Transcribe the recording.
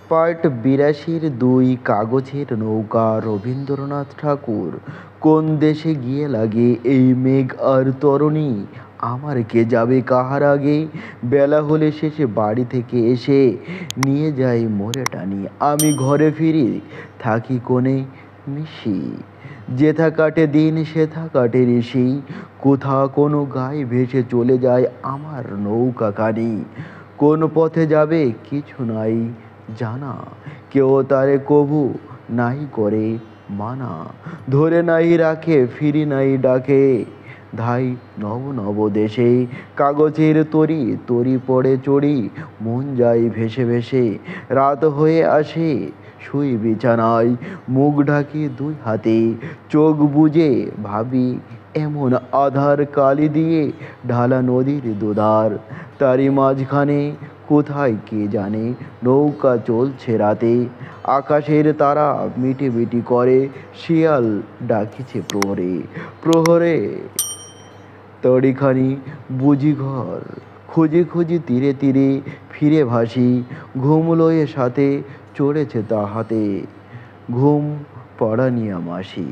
Part ৮২-র ২ কাগজের নৌকা। রবীন্দ্রনাথ ঠাকুর। কোন দেশে গিয়ে লাগে এই মেঘ আর তরণী, আমার কে যাবে কাহার আগে। বেলা হলে শেষে বাড়ি থেকে এসে নিয়ে যাই মোরে টানি, আমি ঘরে ফিরি থাকি কোণে মিশি। যেথা কাটে দিন সেথা কাটে ঋষি, কোথা কোনো গায়ে ভেসে চলে যায় আমার নৌকাখানি। কোন পথে যাবে কিছু নাই জানা, কেউ তারে কভু নাই করে মানা। ধরে নাই রাখে ফিরি নাই ডাকে, ধাই নব নব দেশে। কাগজের তরি তরি পড়ে চড়ি, মন যায় ভেসে ভেসে। রাত হয়ে আসে শুই বিছানায়, মুখ ঢাকি দুই হাতে। চোখ বুজে ভাবি এমন আধার কালি দিয়ে ঢালা নদীর দুধার। তারই মাঝখানে কোথায় কে জানে নৌকা চলছে রাতে। আকাশের তারা মিটি মিটি করে, শিয়াল ডাকিছে প্রহরে প্রহরে। তড়িখানি বুঝি ঘর, খুঁজি খুঁজি তীরে তীরে ফিরে ভাসি। ঘুম লয়ে সাথে চড়েছে তাহাতে, ঘুম পড়ানিয়া মাসি।